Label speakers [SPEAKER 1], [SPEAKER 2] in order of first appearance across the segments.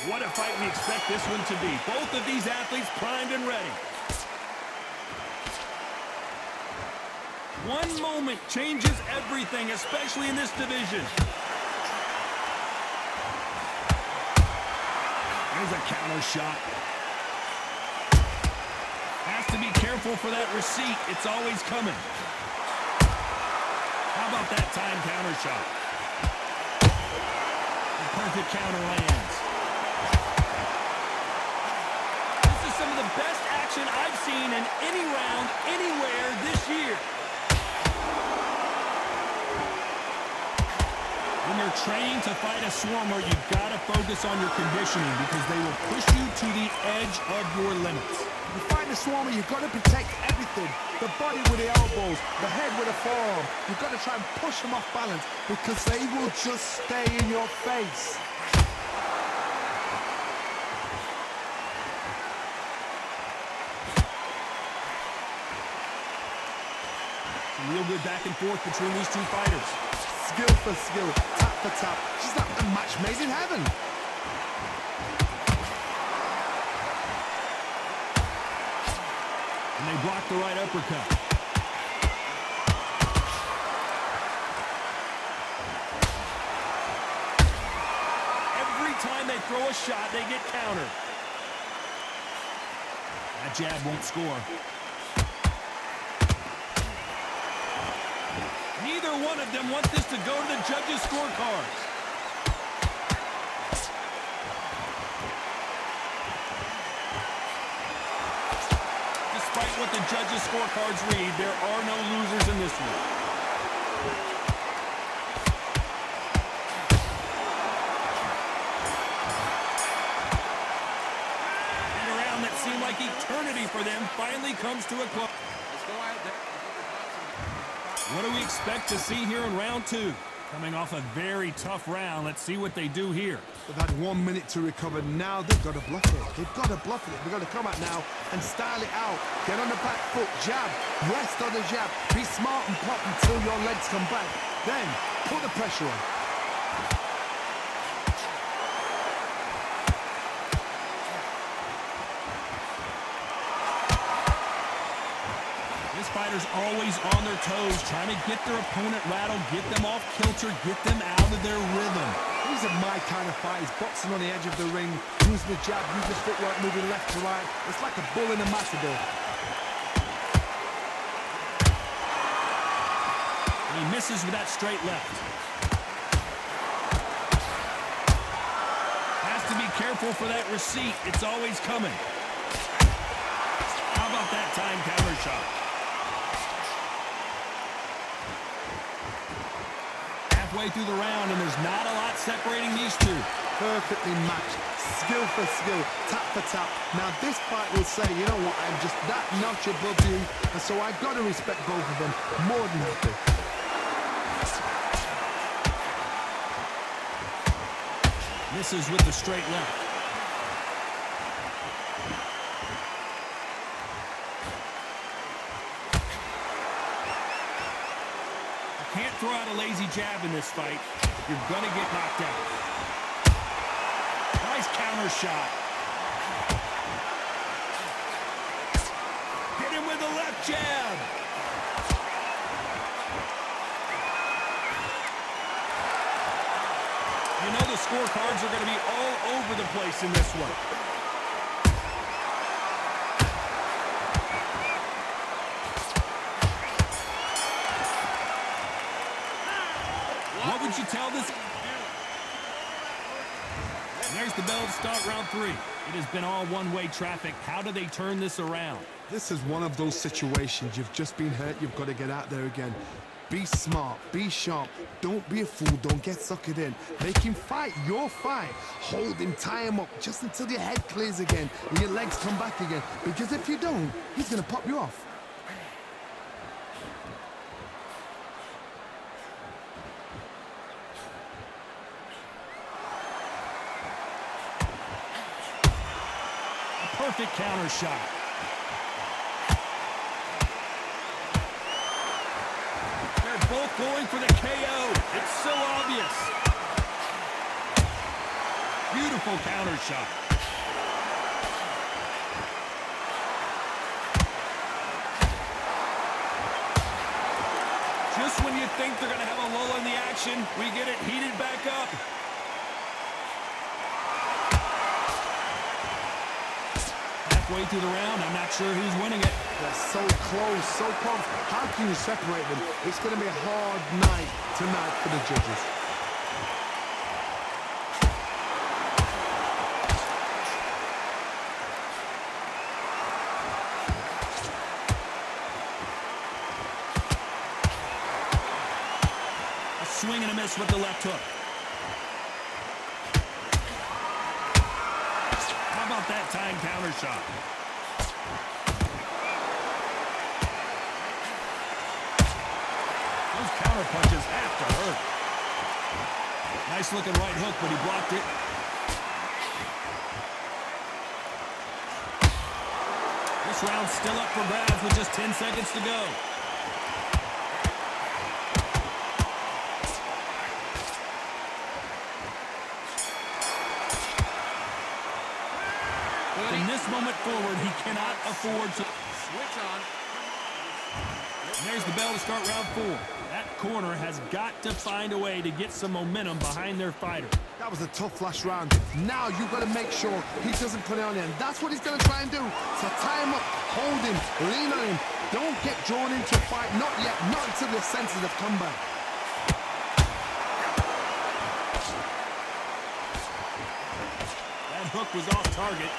[SPEAKER 1] What a fight we expect this one to be. Both of these athletes primed and ready. One moment changes everything, especially in this division. There's a counter shot. Has to be careful for that receipt. It's always coming. How about that time counter shot? The perfect counter lands. This is some of the best action I've seen in any round, anywhere this year. When you're training to fight a swarmer, you've got to focus on your conditioning because they will push you to the edge of your limits.
[SPEAKER 2] You fight a swarmer, you've got to protect everything. The body with the elbows, the head with the forearm. You've got to try and push them off balance because they will just stay in your face.
[SPEAKER 1] Real good back and forth between these two fighters.
[SPEAKER 2] Skill for skill, tap for tap. She's like a match made in heaven.
[SPEAKER 1] And they block the right uppercut. Every time they throw a shot, they get countered. That jab won't score. Neither one of them wants this to go to the judges' scorecards. Despite what the judges' scorecards read, there are no losers in this one. And a round that seemed like eternity for them finally comes to a close.
[SPEAKER 3] Let's go out there.
[SPEAKER 1] What do we expect to see here in round two? Coming off a very tough round, let's see what they do here.
[SPEAKER 2] They've had 1 minute to recover. Now they've got to bluff it. They've got to bluff it. They've got to come out now and style it out. Get on the back foot, jab, rest on the jab. Be smart and pop until your legs come back. Then put the pressure on.
[SPEAKER 1] This fighter's always on their toes, trying to get their opponent rattled, get them off kilter, get them out of their rhythm.
[SPEAKER 2] These are my kind of fighters, boxing on the edge of the ring, using the jab, using the footwork, moving left to right. It's like a bull in a matador.
[SPEAKER 1] And he misses with that straight left. Has to be careful for that receipt. It's always coming. How about that time counter shot? Halfway through the round, and there's not a lot separating these two.
[SPEAKER 2] Perfectly matched, skill for skill, tap for tap. Now this fight will say, you know what, I'm just that notch above you, and so I've got to respect both of them more than happy.
[SPEAKER 1] Misses with the straight left. Can't throw out a lazy jab in this fight. You're going to get knocked out. Nice counter shot. Hit him with a left jab. You know the scorecards are going to be all over the place in this one. What would you tell this? And there's the bell to start round three. It has been all one-way traffic. How do they turn this around?
[SPEAKER 2] This is one of those situations. You've just been hurt. You've got to get out there again. Be smart. Be sharp. Don't be a fool. Don't get suckered in. Make him fight your fight. Hold him. Tie him up just until your head clears again and your legs come back again. Because if you don't, he's going to pop you off.
[SPEAKER 1] Perfect counter shot. They're both going for the KO. It's so obvious. Beautiful counter shot. Just when you think they're going to have a lull in the action, we get it heated back up. Halfway through the round, I'm not sure who's winning it.
[SPEAKER 2] They're so close, so close. How can you separate them? It's going to be a hard night tonight for the judges.
[SPEAKER 1] Swing and a miss with the left hook. How about that time counter shot? Those counter punches have to hurt. Nice looking right hook, but he blocked it. This round's still up for grabs with just 10 seconds to go. From this moment forward, he cannot afford to switch on. And there's the bell to start round 4. That corner has got to find a way to get some momentum behind their fighter.
[SPEAKER 2] That was a tough last round. Now you've got to make sure he doesn't put it on him. That's what he's going to try and do. So tie him up, hold him, lean on him. Don't get drawn into a fight. Not yet. Not until the senses have come back.
[SPEAKER 1] That hook was off target.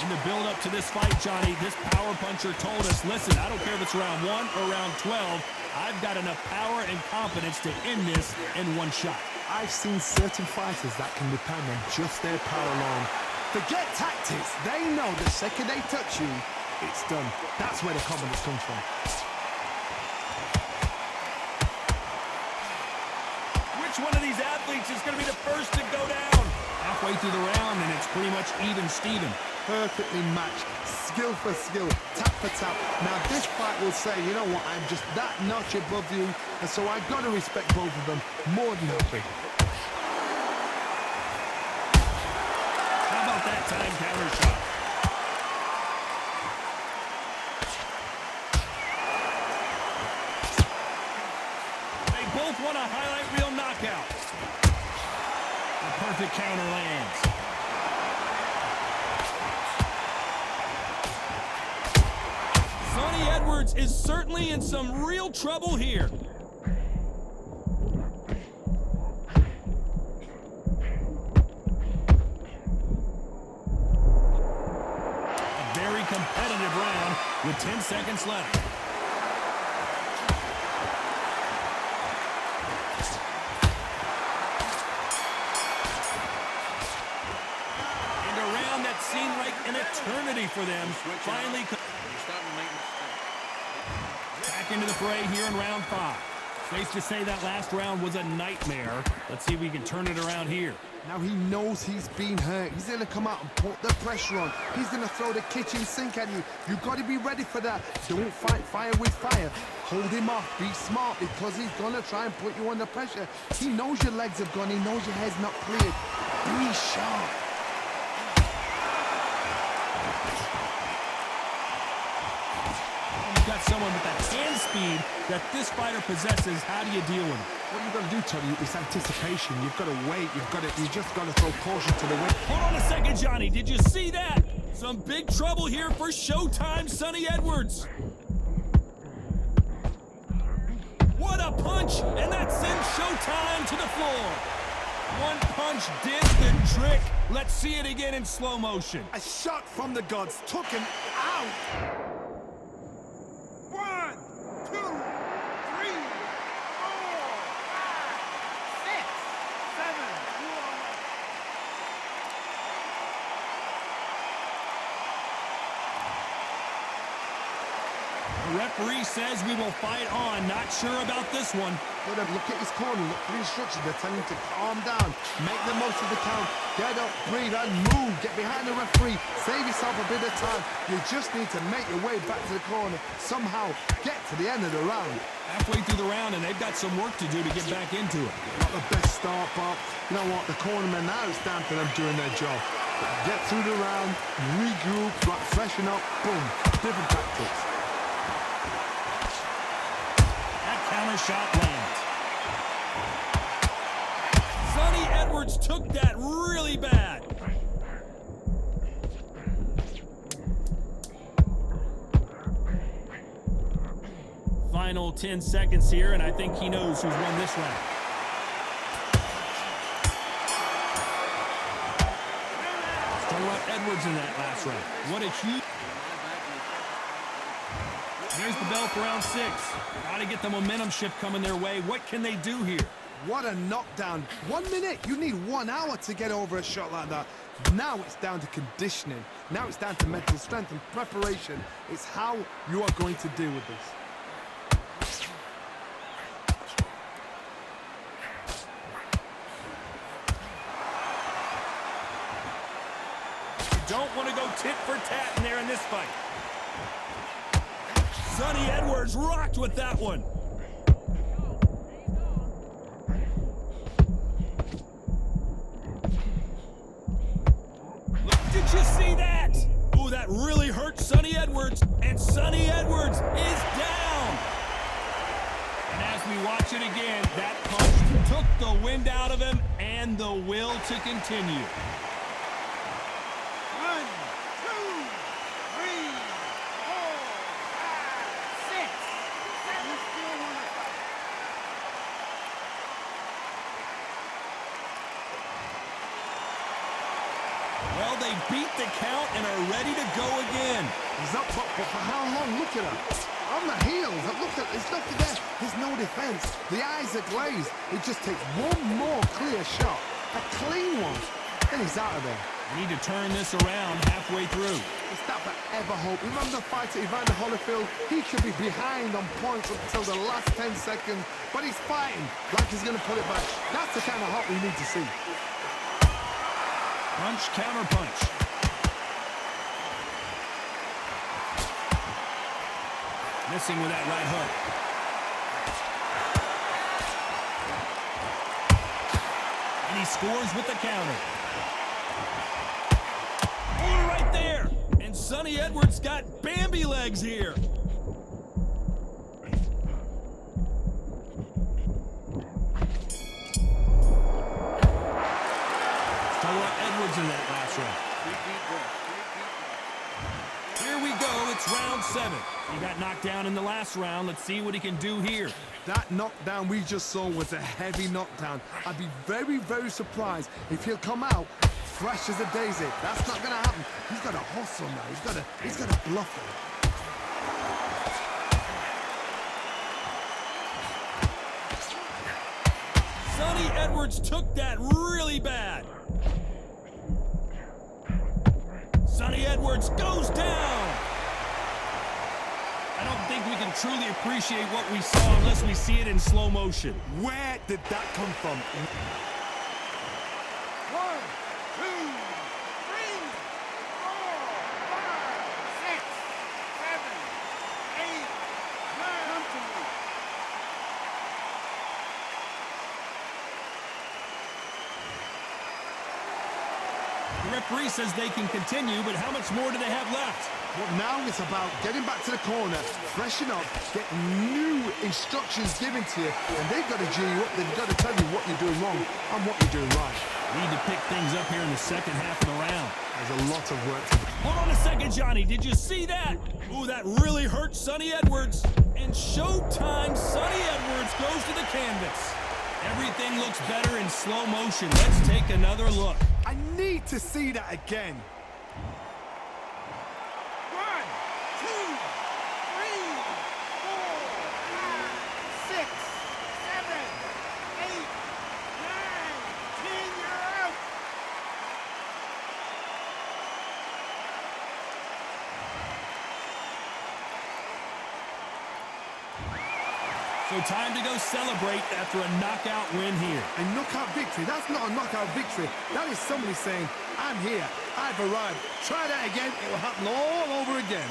[SPEAKER 1] In the build-up to this fight, Johnny, this power puncher told us, listen, I don't care if it's round 1 or round 12, I've got enough power and confidence to end this in one shot.
[SPEAKER 2] I've seen certain fighters that can depend on just their power alone. Forget tactics. They know the second they touch you, it's done. That's where the confidence comes from.
[SPEAKER 1] Which one of these athletes is going to be the first to go down? Halfway through the round, and it's pretty much even-steven.
[SPEAKER 2] Perfectly matched, skill for skill, tap for tap. Now this fight will say, you know what, I'm just that notch above you, and so I've got to respect both of them more than happy.
[SPEAKER 1] How about that time counter shot? They both want a highlight reel knockout. The perfect counter lands. Sonny Edwards is certainly in some real trouble here. A very competitive round with 10 seconds left. And a round that seemed like an eternity for them finally back into the fray here in round 5. Safe to say that last round was a nightmare. Let's see if we can turn it around here.
[SPEAKER 2] Now he knows he's been hurt. He's going to come out and put the pressure on. He's going to throw the kitchen sink at you. You've got to be ready for that. Don't fight fire with fire. Hold him off. Be smart because he's going to try and put you under pressure. He knows your legs have gone. He knows your head's not cleared. Be sharp.
[SPEAKER 1] You've got someone with that hand speed that this fighter possesses. How do you deal with it?
[SPEAKER 2] What you've got to do, Tony, is anticipation. You've got to wait. You just got to throw caution to the wind.
[SPEAKER 1] Hold on a second, Johnny. Did you see that? Some big trouble here for Showtime Sonny Edwards. What a punch, and that sends Showtime to the floor. One punch did the trick. Let's see it again in slow motion.
[SPEAKER 2] A shot from the gods took him out.
[SPEAKER 3] 1, 2, 3, 4, 5, 6, 7.
[SPEAKER 1] The referee says we will fight on. Not sure about this one.
[SPEAKER 2] Look at his corner, look for the instructions. They're telling him to calm down, make the most of the count, get up, breathe, and move. Get behind the referee, save yourself a bit of time. You just need to make your way back to the corner. Somehow get to the end of the round.
[SPEAKER 1] Halfway through the round, and they've got some work to do to get back into it.
[SPEAKER 2] Not the best start, but you know what? The cornermen, now it's down to them doing their job. Get through the round, regroup, right, freshen up, boom, different tactics.
[SPEAKER 1] That counter shot lands. Sonny Edwards took that really bad. Final 10 seconds here, and I think he knows who's won this round. Talk about Edwards in that last round. What a huge... There's the bell for round 6. Got to get the momentum shift coming their way. What can they do here?
[SPEAKER 2] What a knockdown. 1 minute, you need 1 hour to get over a shot like that. Now it's down to conditioning. Now it's down to mental strength and preparation. It's how you are going to deal with this.
[SPEAKER 1] You don't want to go tit for tat in there in this fight. Sonny Edwards rocked with that one. Did you see that? Ooh, that really hurt Sonny Edwards. And Sonny Edwards is down. And as we watch it again, that punch took the wind out of him and the will to continue.
[SPEAKER 3] 1, 2, 3, 4, 5, 6, 7, still want to fight.
[SPEAKER 1] Well, they beat the count and are ready to go again.
[SPEAKER 2] He's up, but for how long? Look at her. On the heels. Look at, there's nothing there. There's no defense. The eyes are glazed. It just takes one more clear shot. A clean one. Then he's out of there.
[SPEAKER 1] We need to turn this around halfway through.
[SPEAKER 2] It's that forever hope. Remember the fight at Evander Holyfield? He should be behind on points until the last 10 seconds, but he's fighting like he's going to put it back. That's the kind of hope we need to see.
[SPEAKER 1] Punch, counter punch. Missing with that right hook. And he scores with the counter. Oh, right there. And Sonny Edwards got Bambi legs here. In that last round. Here we go, it's round 7. He got knocked down in the last round. Let's see what he can do here.
[SPEAKER 2] That knockdown we just saw was a heavy knockdown. I'd be very, very surprised if he'll come out fresh as a daisy. That's not going to happen. He's got to hustle now. He's got to bluff it.
[SPEAKER 1] Sonny Edwards took that really bad. Sonny Edwards goes down. I don't think we can truly appreciate what we saw unless we see it in slow motion.
[SPEAKER 2] Where did that come from?
[SPEAKER 3] 1, 2, 3, 4, 5, 6, 7, 8, 9. Come to me.
[SPEAKER 1] The referee says they can continue, but how much more do they have left?
[SPEAKER 2] Well, now it's about getting back to the corner, freshen up, get new instructions given to you, and they've got to G you up. They've got to tell you what you're doing wrong and what you're doing right.
[SPEAKER 1] Need to pick things up here in the second half of the round.
[SPEAKER 2] There's a lot of work to do.
[SPEAKER 1] Hold on a second, Johnny. Did you see that? Ooh, that really hurt Sonny Edwards. And showtime, Sonny Edwards goes to the canvas. Everything looks better in slow motion. Let's take another look.
[SPEAKER 2] I need to see that again.
[SPEAKER 3] 1, 2, 3, 4, 5, 6, 7, 8, 9, 10. You're out.
[SPEAKER 1] So time to go celebrate after a knockout win here.
[SPEAKER 2] A knockout victory? That's not a knockout victory. That is somebody saying, I'm here, I've arrived. Try that again, it will happen all over again.